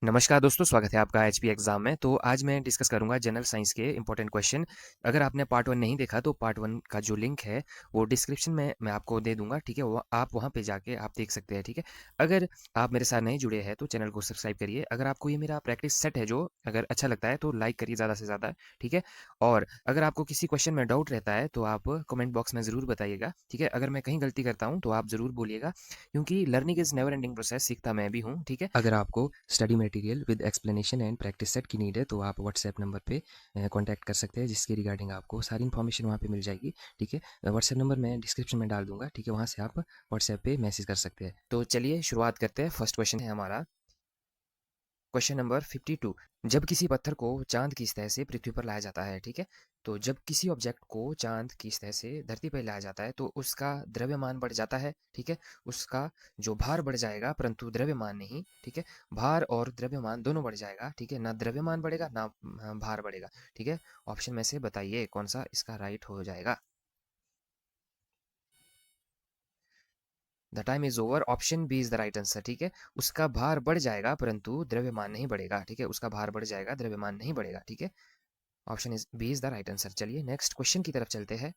नमस्कार दोस्तों, स्वागत है आपका एचपी एग्जाम में। तो आज मैं डिस्कस करूंगा जनरल साइंस के इंपॉर्टेंट क्वेश्चन। अगर आपने पार्ट 1 नहीं देखा तो पार्ट 1 का जो लिंक है वो डिस्क्रिप्शन में मैं आपको दे दूंगा, ठीक है। वो आप वहां पे जाके आप देख सकते हैं, ठीक है। अगर आप मेरे साथ नहीं जुड़े हैं तो चैनल को सब्सक्राइब करिए। अगर आपको ये मेरा प्रैक्टिस सेट है जो अगर अच्छा लगता है तो लाइक करिए ज़्यादा से ज़्यादा, ठीक है। और अगर आपको किसी क्वेश्चन में डाउट रहता है तो आप कमेंट बॉक्स में ज़रूर बताइएगा, ठीक है। अगर मैं कहीं गलती करता हूँ तो आप ज़रूर बोलिएगा, क्योंकि learning is never ending process, सीखता मैं भी हूँ, ठीक है। अगर आपको study material with explanation and practice set की नीड है तो आप व्हाट्सएप नंबर पे कांटेक्ट कर सकते हैं, जिसके रिगार्डिंग आपको सारी इन्फॉर्मेशन वहाँ पे मिल जाएगी, ठीक है। व्हाट्सएप नंबर मैं डिस्क्रिप्शन में डाल दूंगा, ठीक है। वहाँ से आप व्हाट्सएप पे मैसेज कर सकते हैं। तो चलिए शुरुआत करते हैं। फर्स्ट क्वेश्चन है हमारा, क्वेश्चन नंबर 52। जब किसी पत्थर को चांद की सतह से पृथ्वी पर लाया जाता है, ठीक है। तो जब किसी ऑब्जेक्ट को चांद की सतह से धरती पर लाया जाता है तो उसका द्रव्यमान बढ़ जाता है, ठीक है। उसका जो भार बढ़ जाएगा परंतु द्रव्यमान नहीं, ठीक है। भार और द्रव्यमान दोनों बढ़ जाएगा, ठीक है। ना द्रव्यमान बढ़ेगा ना भार बढ़ेगा, ठीक है। ऑप्शन में से बताइए कौन सा इसका राइट हो जाएगा। The time is over. Option B is the right answer, ठीक है। उसका भार बढ़ जाएगा परंतु द्रव्यमान नहीं बढ़ेगा, ठीक है। उसका भार बढ़ जाएगा, द्रव्यमान नहीं बढ़ेगा, ठीक है। Option is B is the right answer. चलिए नेक्स्ट क्वेश्चन की तरफ चलते हैं।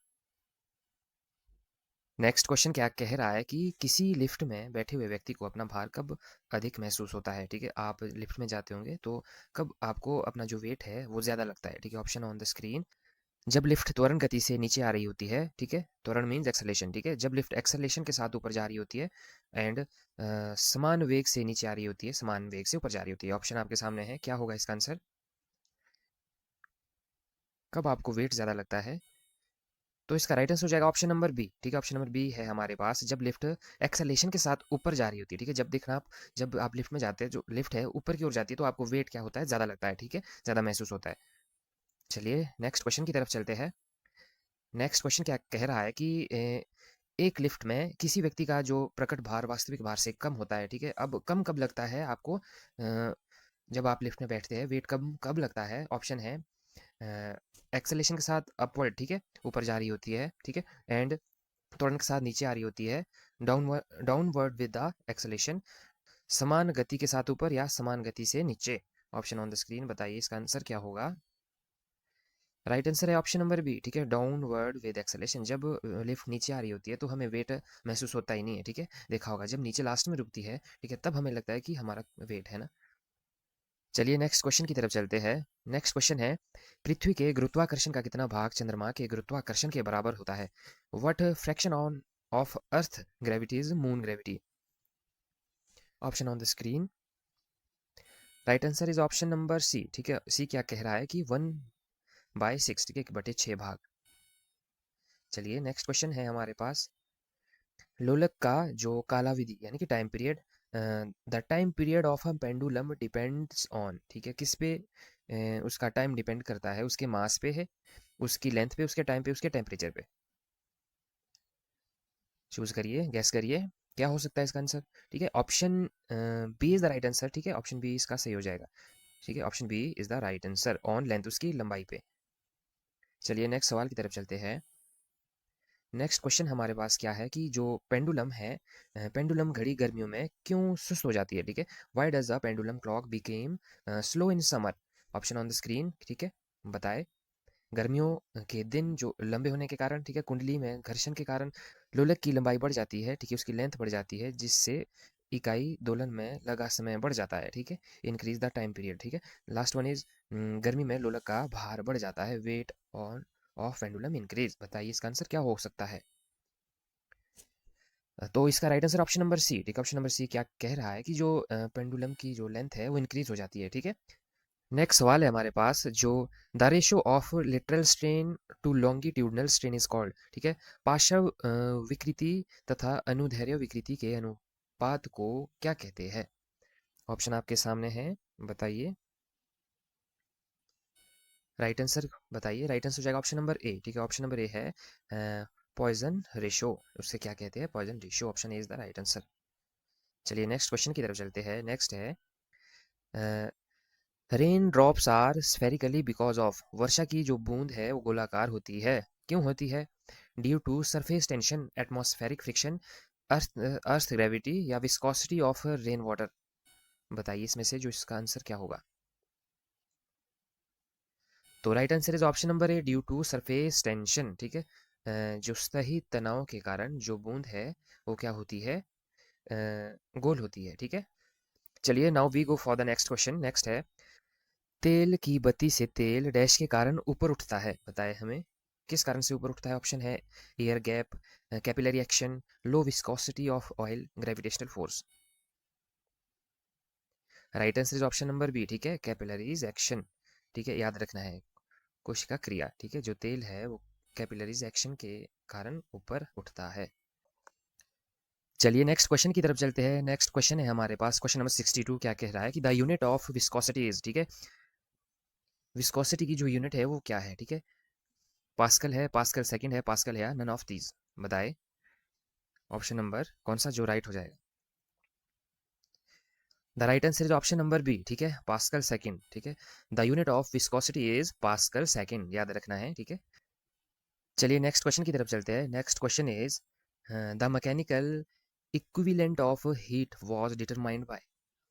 नेक्स्ट क्वेश्चन क्या कह रहा है कि किसी लिफ्ट में बैठे हुए व्यक्ति को अपना भार कब अधिक महसूस होता है, ठीक है। आप लिफ्ट में जाते होंगे तो कब आपको अपना जो वेट है वो ज्यादा लगता है, ठीक है। Option on the screen. जब लिफ्ट त्वरण गति से नीचे आ रही होती है, ठीक है। त्वरण मीन्स एक्सेलेरेशन, ठीक है। जब लिफ्ट एक्सेलेरेशन के साथ ऊपर जा रही होती है एंड समान वेग से नीचे आ रही होती है, समान वेग से ऊपर जा रही होती है। ऑप्शन आपके सामने है, क्या होगा इसका आंसर। कब आपको वेट ज्यादा लगता है, तो इसका राइट आंसर हो जाएगा ऑप्शन नंबर बी, ठीक है। ऑप्शन नंबर बी है हमारे पास, जब लिफ्ट एक्सेलेरेशन के साथ ऊपर जा रही होती है, ठीक है। जब देखना आप, जब आप लिफ्ट में जाते हैं, जो लिफ्ट है ऊपर की ओर जाती है तो आपको वेट क्या होता है, ज्यादा लगता है, ठीक है, ज्यादा महसूस होता है। चलिए नेक्स्ट क्वेश्चन की तरफ चलते हैं। नेक्स्ट क्वेश्चन क्या कह रहा है कि एक लिफ्ट में किसी व्यक्ति का जो प्रकट भार वास्तविक भार से कम होता है, ठीक है। अब कम कब लगता है आपको, जब आप लिफ्ट में बैठते हैं वेट कब कब लगता है। ऑप्शन है एक्सेलेरेशन के साथ अपवर्ड, ठीक है, ऊपर जा रही होती है, ठीक है। एंड त्वरण के साथ नीचे आ रही होती है, downward downward with the acceleration. समान गति के साथ ऊपर या समान गति से नीचे। ऑप्शन ऑन द स्क्रीन, बताइए इसका आंसर क्या होगा। राइट आंसर है ऑप्शन नंबर बी, ठीक है। Downward with acceleration. जब लिफ्ट नीचे आ रही होती है तो हमें वेट महसूस होता ही नहीं है, ठीक है। देखा होगा जब नीचे लास्ट में रुकती है, ठीक है, तब हमें लगता है कि हमारा वेट है ना। चलिए नेक्स्ट क्वेश्चन की तरफ चलते हैं। नेक्स्ट क्वेश्चन है, पृथ्वी के गुरुत्वाकर्षण का कितना भाग चंद्रमा के गुरुत्वाकर्षण के बराबर होता है। What fraction on of earth gravity is moon gravity. Option on the screen. Right answer is option number C, ठीक है। सी क्या कह रहा है कि 1/6, ठीक है, बटे 6 भाग। चलिए नेक्स्ट क्वेश्चन है हमारे पास, लोलक का जो कालावधि यानी कि time period, the time period of a pendulum depends on, ठीक है, किस पे उसका टाइम डिपेंड करता है। उसके मास पे है, उसकी लेंथ पे, उसके टाइम पे, उसके टेम्परेचर पे। चूज करिए, गैस करिए, क्या हो सकता है इसका आंसर, ठीक है। Option B is the right answer, ठीक है। ऑप्शन बी इसका सही हो जाएगा, ठीक है। Option B is the right answer, on length, उसकी लंबाई पे। चलिए नेक्स्ट सवाल की तरफ चलते हैं। नेक्स्ट क्वेश्चन हमारे पास क्या है कि जो पेंडुलम है, पेंडुलम घड़ी गर्मियों में क्यों सुस्त हो जाती है, ठीक है। Why does the pendulum clock became slow in summer. Option on the screen, ठीक है, बताए। गर्मियों के दिन जो लंबे होने के कारण, ठीक है, कुंडली में घर्षण के कारण लोलक की लंबाई बढ़ जाती है, ठीक है, उसकी लेंथ बढ़ जाती है, जिससे इकाई दोलन में लगा समय बढ़ जाता है, ठीक है। इंक्रीज द टाइम पीरियड, ठीक है। लास्ट वन इज, गर्मी में लोलक का भार बढ़ जाता है, weight on of pendulum increase. बताइए इसका आंसर क्या हो सकता है। तो इसका right answer option number C, ठीक है। ऑप्शन नंबर सी क्या कह रहा है कि जो पेंडुलम की जो लेंथ है वो इंक्रीज हो जाती है, ठीक है। नेक्स्ट सवाल है हमारे पास, जो the ratio of lateral strain to longitudinal strain is called, ठीक है। पार्श्व विकृति तथा अनुदैर्ध्य विकृति के अनुपात को क्या कहते हैं। ऑप्शन आपके सामने है, बताइए राइट आंसर, बताइए। राइट आंसर हो जाएगा ऑप्शन नंबर ए, ठीक है। ऑप्शन नंबर ए है पॉइजन रेशो, उससे क्या कहते हैं, Poisson ratio. Option A is the right answer. चलिए नेक्स्ट क्वेश्चन की तरफ चलते हैं। नेक्स्ट है, raindrops are spherically because of. वर्षा की जो बूंद है वो गोलाकार होती है, क्यों होती है। Due to surface tension, atmospheric friction, earth earth gravity या विस्कोसिटी ऑफ रेन वाटर। बताइए इसमें से जो इसका आंसर क्या होगा। तो right answer is option number A, due to surface tension. ठीक है, जो सतही तनाव के कारण जो बूंद है वो क्या होती है, गोल होती है। ठीक है, चलिए now we go for the next question. Next है, तेल की बत्ती से तेल डैश के कारण ऊपर उठता है, बताए हमें किस कारण से ऊपर उठता है। ऑप्शन है air gap, capillary action, low viscosity of oil, gravitational force. Right answer is option number B. ठीक है, कैपिलरीज एक्शन। ठीक है, याद रखना है कोशिका क्रिया। ठीक है, जो तेल है वो कैपिलरीज एक्शन के कारण ऊपर उठता है। चलिए नेक्स्ट क्वेश्चन की तरफ चलते हैं। नेक्स्ट क्वेश्चन है हमारे पास, क्वेश्चन नंबर 62 क्या कह रहा है कि the unit of viscosity is. ठीक है, विस्कोसिटी की जो यूनिट है वो क्या है। ठीक है, पास्कल है, पास्कल सेकंड है, पास्कल है, या नन ऑफ दीज। बताए ऑप्शन नंबर कौन सा जो राइट हो जाएगा। The right answer is option number B. ठीक है, पास्कल सेकंड। ठीक है, the unit of viscosity is pascal second, याद रखना है। ठीक है, चलिए नेक्स्ट क्वेश्चन की तरफ चलते हैं। Next question is the mechanical equivalent of heat was determined bye.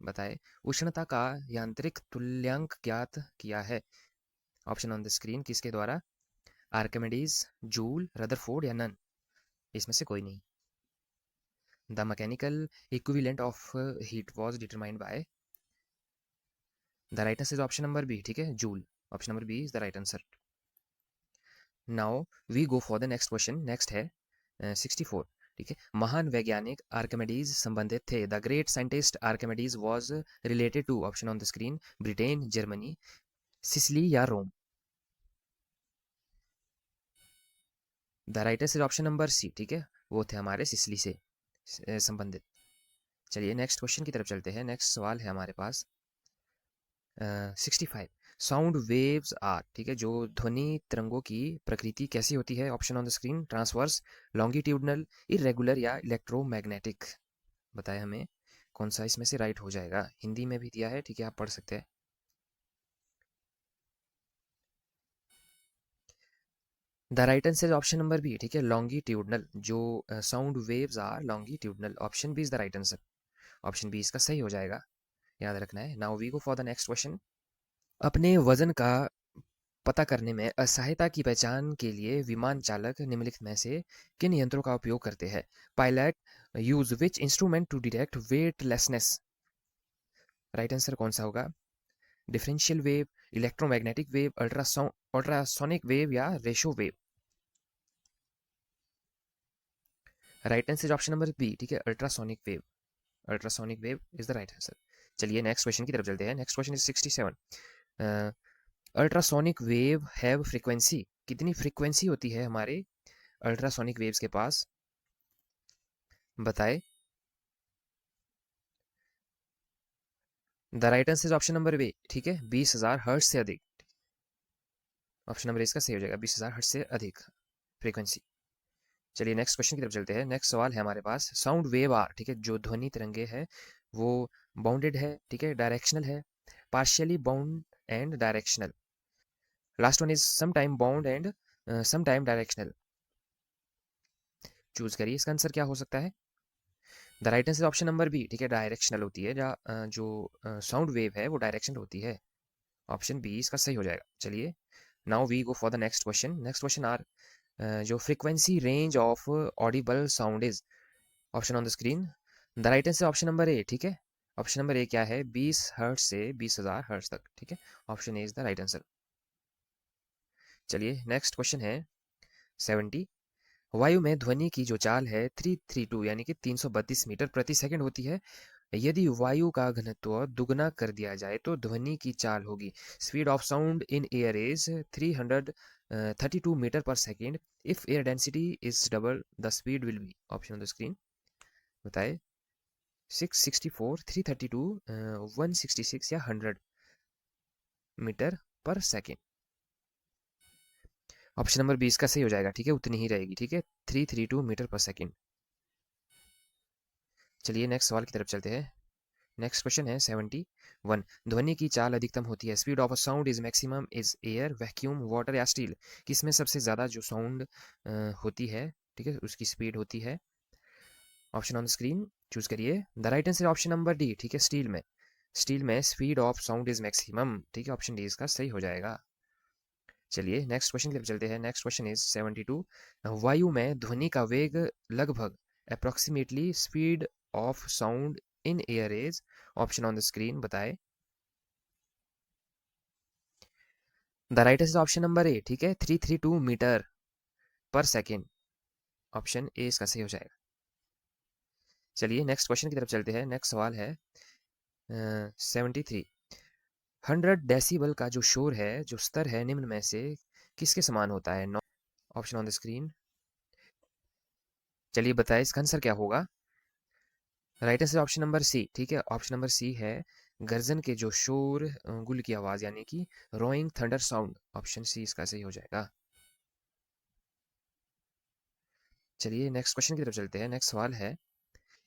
बताए उष्णता का यांत्रिक तुल्यांक ज्ञात किया है। ऑप्शन ऑन द स्क्रीन, किसके द्वारा, आर्किमिडीज, जूल, रदरफोर्ड, या नन। इसमें से कोई नहीं। The mechanical equivalent of heat was determined by, the right answer is option number B. ठीक है, Joule. Option number B is the right answer. Now we go for the next question. Next है 64। ठीक है, महान वैज्ञानिक Archimedes संबंधित थे। The great scientist Archimedes was related to, option on the screen, Britain, Germany, Sicily, या रोम। The right answer option number C. ठीक है, वो थे हमारे सिसिली से संबंधित। चलिए नेक्स्ट क्वेश्चन की तरफ चलते हैं। नेक्स्ट सवाल है हमारे पास 65। Sound waves are. ठीक है, जो ध्वनि तरंगों की प्रकृति कैसी होती है। Option on the screen, transverse, longitudinal, irregular, या इलेक्ट्रोमैग्नेटिक। बताए हमें कौन सा इसमें से राइट हो जाएगा। हिंदी में भी दिया है, ठीक है, आप पढ़ सकते हैं। The right answer option number B. ठीक है, लॉन्गिट्यूडनल, जो sound waves are longitudinal. Option B is the right answer. Option B इसका सही हो जाएगा, याद रखना है। Now we go for the next question. अपने वजन का पता करने में असहायता की पहचान के लिए विमान चालक निम्नलिखित में से किन यंत्रों का उपयोग करते हैं। Pilot use which instrument to detect weightlessness. Right answer कौन सा होगा, differential wave, electromagnetic wave, ultrasonic wave, या ratio wave. Right answer option number B. ठीक है, ultrasonic wave. Ultrasonic wave is the right answer. चलिए नेक्स्ट क्वेश्चन की तरफ चलते हैं। Next question is 67। Ultrasonic wave have frequency. कितनी फ्रीक्वेंसी होती है हमारे अल्ट्रासोनिक वेव्स के पास। बताए। The right answer is option number B. ठीक है, 20,000 हर्ट्ज से अधिक। ऑप्शन नंबर इसका सही हो जाएगा, 20,000 हर्ट्ज से अधिक फ्रीक्वेंसी। चलिए नेक्स्ट क्वेश्चन की तरफ चलते हैं। नेक्स्ट सवाल है हमारे पास, साउंड वेव आर। ठीक है, जो ध्वनि तरंगे है वो बाउंडेड है। ठीक है, डायरेक्शनल है, partially bound and directional. Last one is some time bound and some time directional. Choose करिए, इसका आंसर क्या हो सकता है। The right answer option number B. ठीक है, डायरेक्शनल होती है, जो साउंड वेव है वो डायरेक्शनल होती है। ऑप्शन बी इसका सही हो जाएगा। चलिए now we go for the next question. Next question are जो frequency range of audible sound is. Option on the screen, the right answer option number A. ठीक है, ऑप्शन नंबर ए क्या है, 20 हर्ट्ज से 20,000 हर्ट्ज तक। ठीक है, option A is the right answer. चलिए नेक्स्ट क्वेश्चन है 70। वायु में ध्वनि की जो चाल है 332 यानी कि 332 मीटर प्रति सेकंड होती है। यदि वायु का घनत्व दुगना कर दिया जाए तो ध्वनि की चाल होगी। Speed of sound in air is 332 metre per second. If air density is double the speed will be. Option on the screen. बताए 664, 332, 166, या 100 metre per second. Option number 20 का सही हो जाएगा। ठीक है, उतनी ही रहेगी। ठीक है, 332 मीटर पर सेकेंड। चलिए नेक्स्ट सवाल की तरफ चलते हैं। नेक्स्ट क्वेश्चन है 71। ध्वनि की चाल अधिकतम होती है। Speed of a sound is maximum is air, vacuum, water, या स्टील। किसमें सबसे ज़्यादा जो साउंड होती है, ठीक है, उसकी स्पीड होती है। Option on the screen, choose करिए। The right answer option number D. ठीक है, स्टील में। स्टील में speed of sound is maximum, ठीक है, ऑप्शन डी इसका सही हो जाएगा। चलिए नेक्स्ट क्वेश्चन की तरफ चलते हैं। Next question is 72। वायु में ध्वनि का वेग लगभग approximately speed of sound in air is, option on the screen बताए। The right is option number A, ठीक है, 332 metre per second, option A इसका सही हो जाएगा। चलिए नेक्स्ट क्वेश्चन की तरफ चलते हैं। नेक्स्ट सवाल है 73। 100 डेसिबल का जो शोर है, जो स्तर है, निम्न में से किसके समान होता है? Option on the screen. चलिए बताइए इसका आंसर क्या होगा। Right answer option number C, ठीक है, ऑप्शन नंबर सी है गर्जन के जो शोर, गुल की आवाज, यानी कि roaring thunder sound, option C इसका सही हो जाएगा। चलिए नेक्स्ट क्वेश्चन की तरफ चलते हैं। नेक्स्ट सवाल है,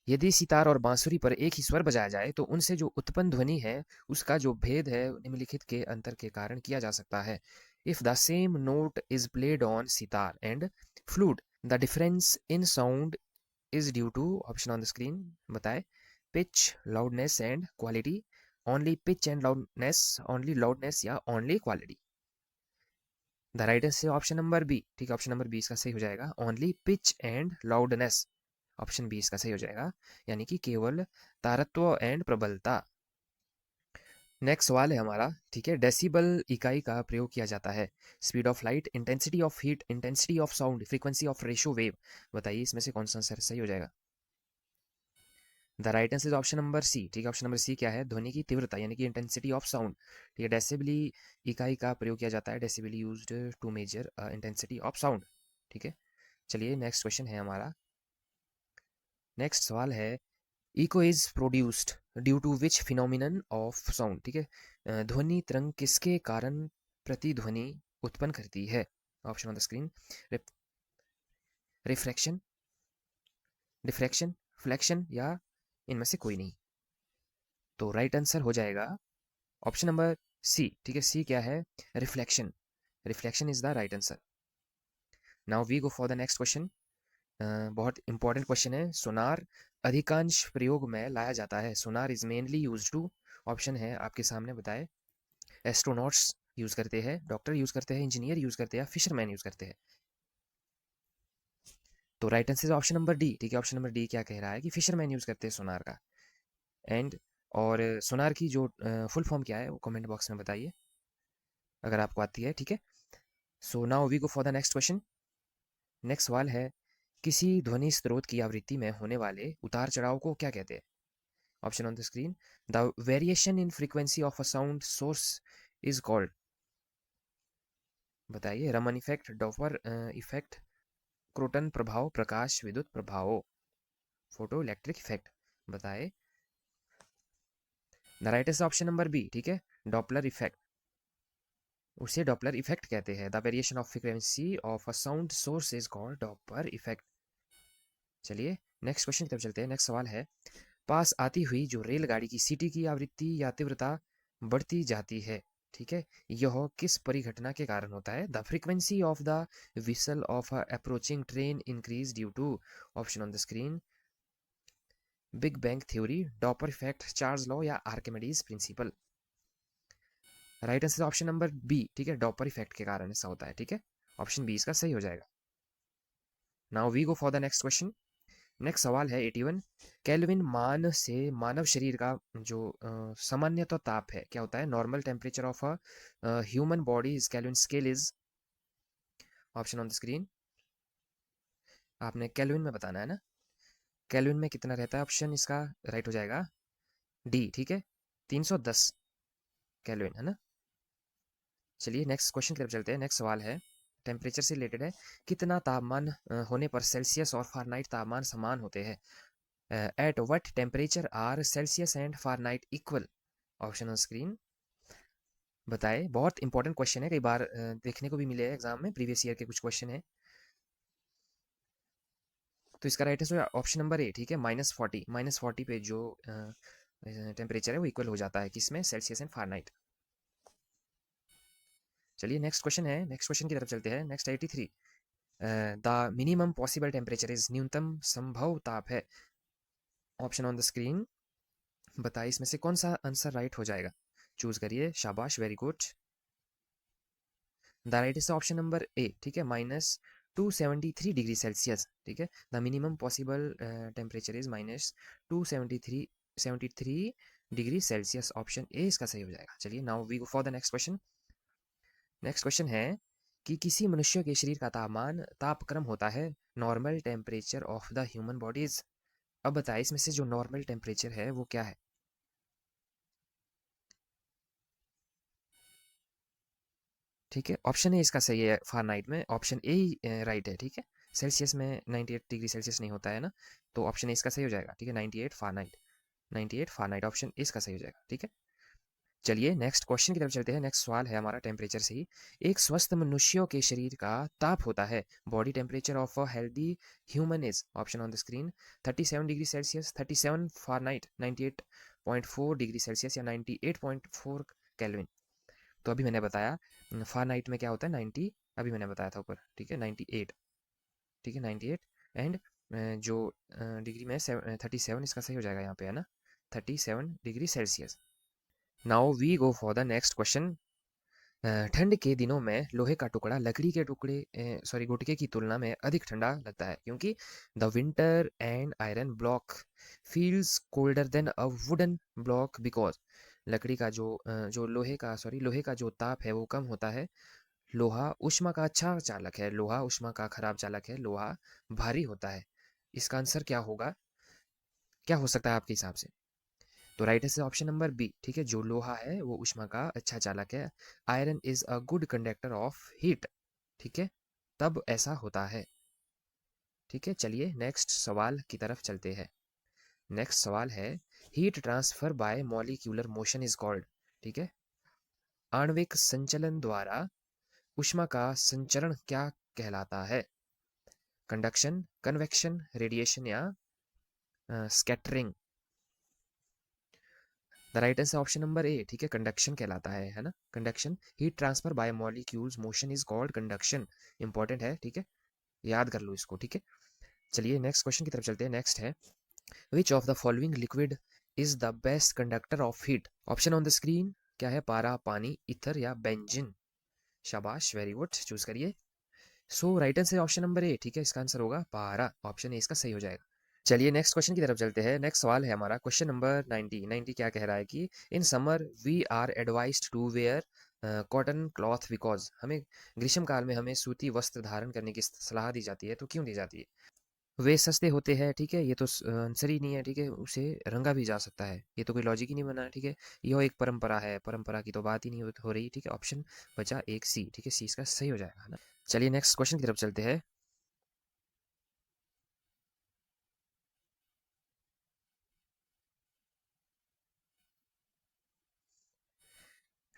यदि सितार और बांसुरी पर एक ही स्वर बजाया जाए तो उनसे जो उत्पन्न ध्वनि है उसका जो भेद है निम्नलिखित के अंतर के कारण किया जा सकता है। If the same note is played on sitar and flute, the difference in sound is due to, option on the screen बताए। Pitch, loudness and quality, only pitch and loudness, only loudness या only quality. The right answer option number B, ठीक है, option number B इसका सही हो जाएगा, only pitch and loudness, option B इसका सही हो जाएगा, यानी कि केवल तारत्व एंड प्रबलता। नेक्स्ट सवाल है हमारा, ठीक है, डेसिबल इकाई का प्रयोग किया जाता है speed of light, intensity of heat, intensity of sound, frequency of ratio wave, बताइए इसमें से कौन सा आंसर सही हो जाएगा। The right answer is option number C, ठीक है, ऑप्शन नंबर सी क्या है, ध्वनि की तीव्रता, यानी कि इंटेंसिटी ऑफ साउंड, ठीक है, डेसिबली इकाई का प्रयोग किया जाता है, decibel used to measure intensity of sound, ठीक है। चलिए नेक्स्ट क्वेश्चन है हमारा। नेक्स्ट सवाल है, echo is produced due to which phenomenon of sound, ठीक है, ध्वनि तरंग किसके कारण प्रतिध्वनि उत्पन्न करती है, option on the screen. Refraction, diffraction, flexion या इनमें से कोई नहीं। तो राइट आंसर हो जाएगा ऑप्शन नंबर सी, ठीक है, सी क्या है, reflection, reflection is the right answer. Now we go for the next question. बहुत इंपॉर्टेंट क्वेश्चन है। सोनार अधिकांश प्रयोग में लाया जाता है, sonar is mainly use to, option है आपके सामने बताए। एस्ट्रोनॉट्स यूज करते हैं, डॉक्टर यूज करते हैं, इंजीनियर यूज करते हैं, फिशरमैन यूज करते हैं। तो right answer option number D, ठीक है, ऑप्शन नंबर डी क्या कह रहा है कि फिशरमैन यूज करते हैं सोनार का। एंड और सोनार की जो फुल फॉर्म क्या है वो कमेंट बॉक्स में बताइए अगर आपको आती है, ठीक है। So now we go for the next question. Next सवाल है, किसी ध्वनि स्रोत की आवृत्ति में होने वाले उतार चढ़ाव को क्या कहते हैं, option on the screen. The variation in frequency of a sound source is called, बताइए। रमन इफेक्ट, डॉपर इफेक्ट, क्रोटन प्रभाव, प्रकाश विद्युत प्रभाव, फोटो इलेक्ट्रिक इफेक्ट, बताए। The right is option number B, ठीक है, डॉपलर इफेक्ट, उसे डॉपलर इफेक्ट कहते हैं। The variation of frequency of a sound source is called Doppler effect. चलिए नेक्स्ट क्वेश्चन की तरफ चलते हैं। नेक्स्ट सवाल है, पास आती हुई जो रेलगाड़ी की सीटी की आवृत्ति या तीव्रता बढ़ती जाती है, ठीक है, यह किस परिघटना के कारण होता है। The frequency of the whistle of a approaching train increase due to, option on the screen. Big bang theory, Doppler effect, Charles law या Archimedes principle. Right answer option number B, ठीक है, डॉपर इफेक्ट के कारण ऐसा होता है, ठीक है, ऑप्शन बी इसका सही हो जाएगा। Now we go for the next question. Next सवाल है 81। केल्विन मान से मानव शरीर का जो सामान्यतः ताप है क्या होता है, normal temperature of a human body is kelvin scale is, option on the screen. आपने केल्विन में बताना है ना, केल्विन में कितना रहता है, ऑप्शन इसका राइट हो जाएगा डी, ठीक है, 310 केल्विन है ना। चलिए नेक्स्ट क्वेश्चन की तरफ चलते हैं। नेक्स्ट सवाल है टेम्परेचर से रिलेटेड है, कितना तापमान होने पर सेल्सियस और फारेनहाइट तापमान समान होते हैं। At what temperature are Celsius and Fahrenheit equal, option on screen, बताए। बहुत इंपॉर्टेंट क्वेश्चन है, कई बार देखने को भी मिले हैं एग्जाम में, प्रीवियस ईयर के कुछ क्वेश्चन है। तो इसका right answer option number A, ठीक है, -40, -40 पे जो टेम्परेचर है वो इक्वल हो जाता है किसमें, सेल्सियस एंड फारेनहाइट। चलिए नेक्स्ट क्वेश्चन है, नेक्स्ट क्वेश्चन की तरफ चलते हैं। Next 83। The minimum possible temperature is, न्यूनतम संभव ताप है, ऑप्शन ऑन द स्क्रीन। बताइए इसमें से कौन सा आंसर राइट हो जाएगा, चूज करिए, शाबाश, very good. The right is option number A, ठीक है, -273 डिग्री सेल्सियस, ठीक है। The minimum possible temperature is -273 degree Celsius, option A इसका सही हो जाएगा। चलिए now we go for the next question. Next question है कि किसी मनुष्य के शरीर का तापमान तापक्रम होता है normal temperature of the human bodies. अब बताइए इसमें से जो नॉर्मल टेम्परेचर है वो क्या है। ठीक है, ऑप्शन ए इसका सही है, फ़ारेनहाइट में ऑप्शन ए ही राइट है, ठीक है। सेल्सियस में 98 डिग्री सेल्सियस नहीं होता है ना, तो ऑप्शन ए इसका सही हो जाएगा, ठीक है। 98 फ़ारेनहाइट, 98 फ़ारेनहाइट, ऑप्शन ए इसका सही हो जाएगा, ठीक है। चलिए नेक्स्ट क्वेश्चन की तरफ चलते हैं। नेक्स्ट सवाल है हमारा टेम्परेचर से ही। एक स्वस्थ मनुष्यों के शरीर का ताप होता है, body temperature of a healthy human is, option on the screen, 37 degree Celsius, 37 Fahrenheit, 98.4 degree Celsius या 98.4 केल्विन। तो अभी मैंने बताया फ़ारेनहाइट में क्या होता है 90, अभी मैंने बताया था ऊपर, ठीक है, 98, ठीक है, 98। एंड जो डिग्री में 37 इसका सही हो जाएगा यहाँ पे, है ना, 37 degree Celsius. Now we go for the next question. ठंड के दिनों में लोहे का टुकड़ा लकड़ी के टुकड़े सॉरी गुटके की तुलना में अधिक ठंडा लगता है, क्योंकि the winter and iron block feels colder than a wooden block because, लकड़ी का जो लोहे का जो ताप है वो कम होता है। लोहा ऊष्मा का अच्छा चालक है, लोहा ऊष्मा का खराब चालक है, लोहा भारी होता है। इसका आंसर क्या होगा, क्या हो सकता है आपके हिसाब से। तो राइट है ऑप्शन नंबर बी, ठीक है, जो लोहा है वो ऊष्मा का अच्छा चालक है। Iron is a good conductor of heat, ठीक है, तब ऐसा होता है। ठीक है, चलिए नेक्स्ट सवाल की तरफ चलते हैं। नेक्स्ट सवाल है, heat transfer by molecular motion is called, ठीक है, आणविक संचलन द्वारा ऊष्मा का संचरण क्या कहलाता है। कंडक्शन, कन्वेक्शन, रेडिएशन या scattering. The right answer option number A, ठीक है, कंडक्शन कहलाता है ना, conduction. Heat transfer by molecules motion is called conduction, important है, ठीक है, याद कर लो इसको, ठीक है। चलिए नेक्स्ट क्वेश्चन की तरफ चलते हैं। नेक्स्ट है, which of the following liquid is the best conductor of heat, option on the screen, क्या है, पारा, पानी, ईथर या बेंजीन। शाबाश, वेरी गुड, चूज करिए। So right answer option number A, ठीक है, इसका आंसर होगा पारा, ऑप्शन ए इसका सही हो जाएगा। चलिए नेक्स्ट क्वेश्चन की तरफ चलते हैं। नेक्स्ट सवाल है हमारा, क्वेश्चन नंबर 90। क्या कह रहा है कि in summer we are advised to wear cotton cloth because, हमें ग्रीष्म काल में हमें सूती वस्त्र धारण करने की सलाह दी जाती है, तो क्यों दी जाती है। वे सस्ते होते हैं, ठीक है, ये तो आंसर ही नहीं है, ठीक है, उसे रंगा भी जा सकता है, ये तो कोई लॉजिक ही नहीं बना, ठीक है। यह एक परंपरा है, परंपरा की तो बात ही नहीं हो रही, ठीक है। ऑप्शन बचा एक सी, ठीक है, सी इसका सही हो जाएगा, है ना। चलिए नेक्स्ट क्वेश्चन की तरफ चलते हैं।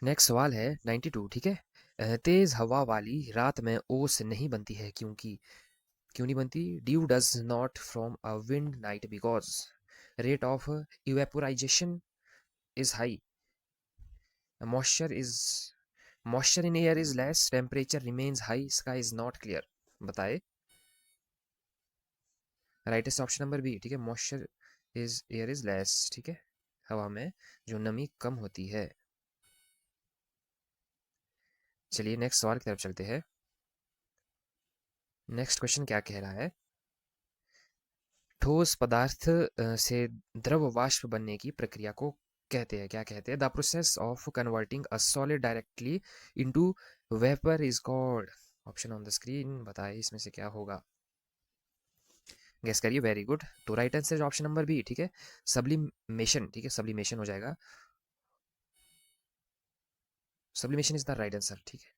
नेक्स्ट सवाल है 92, ठीक है। तेज हवा वाली रात में ओस नहीं बनती है, क्योंकि, क्यों नहीं बनती, dew does not from a wind night because rate of evaporation is high, moisture is moisture in air is less, temperature remains high, sky is not clear. बताए। Right is option number B, ठीक है, moisture is air is less, ठीक है, हवा में जो नमी कम होती है। चलिए नेक्स्ट सवाल की तरफ चलते हैं। नेक्स्ट क्वेश्चन क्या कह रहा है, ठोस पदार्थ से द्रव वाष्प बनने की प्रक्रिया को कहते हैं, क्या कहते हैं, the process of converting a solid directly into vapour is called, option on the screen, बताइए इसमें से क्या होगा, गेस करिए, वेरी गुड। तो right answer option number B, ठीक है, सब्लिमेशन, ठीक है, सब्लिमेशन हो जाएगा, sublimation is the right answer, ठीक है।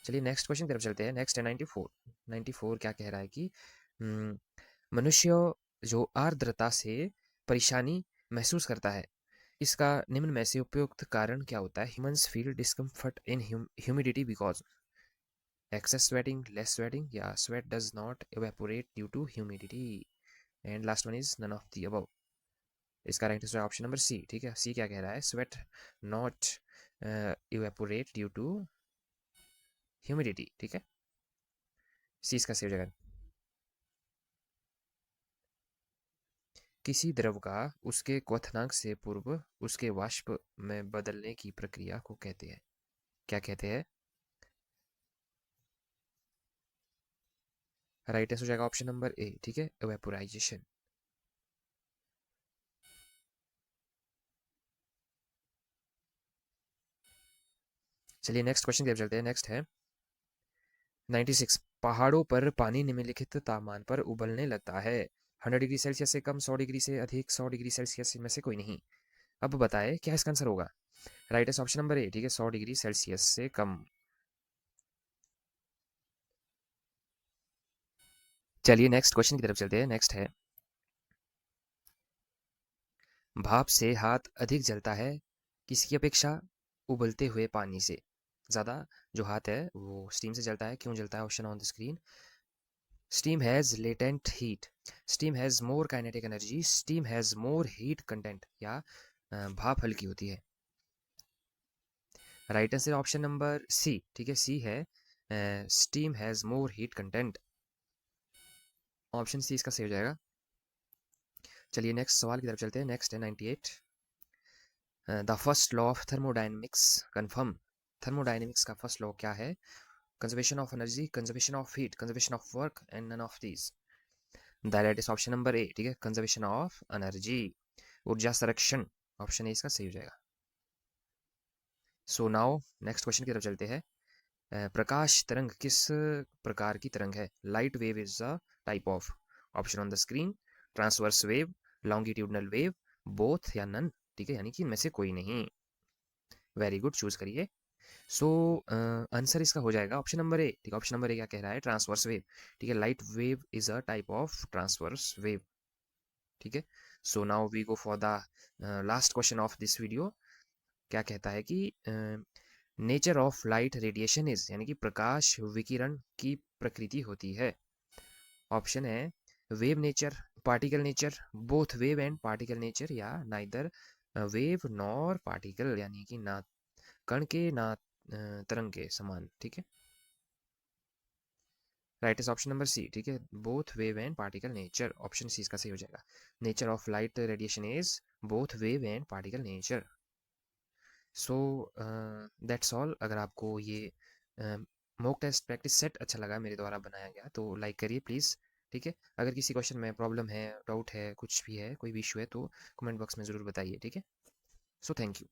चलिए नेक्स्ट क्वेश्चन की तरफ चलते हैं। नेक्स्ट है 94। 94 क्या कह रहा है कि हम्म, मनुष्य जो आर्द्रता से परेशानी महसूस करता है, इसका निम्न में से उपयुक्त कारण क्या होता है। Humans feel discomfort in humidity because excess sweating, less sweating या sweat does not evaporate due to humidity. And last one is none of the above. इसका right answer option number C, ठीक है, सी क्या कह रहा है, sweat not evaporate due to humidity, ठीक है, सी इसका सही हो जाएगा। किसी द्रव का उसके क्वथनांक से पूर्व उसके वाष्प में बदलने की प्रक्रिया को कहते हैं, क्या कहते हैं? राइट आंसर हो जाएगा ऑप्शन नंबर ए, ठीक है, वेपोराइजेशन। चलिए नेक्स्ट क्वेश्चन की तरफ चलते हैं। नेक्स्ट है 96। पहाड़ों पर पानी निम्नलिखित तापमान पर उबलने लगता है। 100 डिग्री सेल्सियस से कम, 100 डिग्री से अधिक, 100 डिग्री सेल्सियस में से कोई नहीं। अब बताए क्या इसका आंसर होगा? Right answer option number A, ठीक है, 100 डिग्री सेल्सियस से कम। चलिए नेक्स्ट क्वेश्चन की तरफ चलते हैं। नेक्स्ट है भाप से हाथ अधिक जलता है किसकी अपेक्षा? उबलते हुए पानी से ज़्यादा जो हाथ है वो स्टीम से जलता है। क्यों जलता है? Option on the screen. Steam has latent heat, steam has more kinetic energy, steam has more heat content, या भाप हल्की होती है। Right answer option number C, ठीक है, सी है, steam has more heat content. Option C इसका सही हो जाएगा। चलिए नेक्स्ट सवाल की तरफ चलते हैं। नेक्स्ट है 98। The first law of thermodynamics confirm. Thermodynamics का फर्स्ट लॉ क्या है? Conservation of energy, conservation of heat, conservation of work, and none of these. That is option number A, ठीक है, कंजर्वेशन ऑफ एनर्जी, ऊर्जा संरक्षण। Option A इसका सही हो जाएगा। सो नाउ नेक्स्ट क्वेश्चन की तरफ चलते हैं। प्रकाश तरंग किस प्रकार की तरंग है? Light wave is a type of. Option on the screen. Transverse wave, longitudinal wave, both या नन, ठीक है, यानी कि इनमें से कोई नहीं। वेरी गुड, चूज करिए। सो आंसर इसका हो जाएगा ऑप्शन नंबर ए, ठीक है, ऑप्शन नंबर ए क्या कह रहा है? ट्रांसवर्स वेव, ठीक है, light wave is a type of transverse wave, ठीक है। So now we go for the last question of this video. क्या कहता है कि nature of light radiation is, यानी कि प्रकाश विकिरण की प्रकृति होती है। ऑप्शन है wave nature, particle nature, both wave and particle nature, या नाइदर वेव नॉर पार्टिकल, यानी कि ना कण के ना तरंग के समान, ठीक है। Right is option number C, ठीक है, both wave and particle nature. Option C इसका सही हो जाएगा। Nature of light radiation is both wave and particle nature. So that's all. अगर आपको ये मॉक टेस्ट प्रैक्टिस सेट अच्छा लगा, मेरे द्वारा बनाया गया, तो लाइक करिए प्लीज़, ठीक है। अगर किसी क्वेश्चन में प्रॉब्लम है, डाउट है, कुछ भी है, कोई भी इशू है, तो कमेंट बॉक्स में ज़रूर बताइए, ठीक है। So thank you.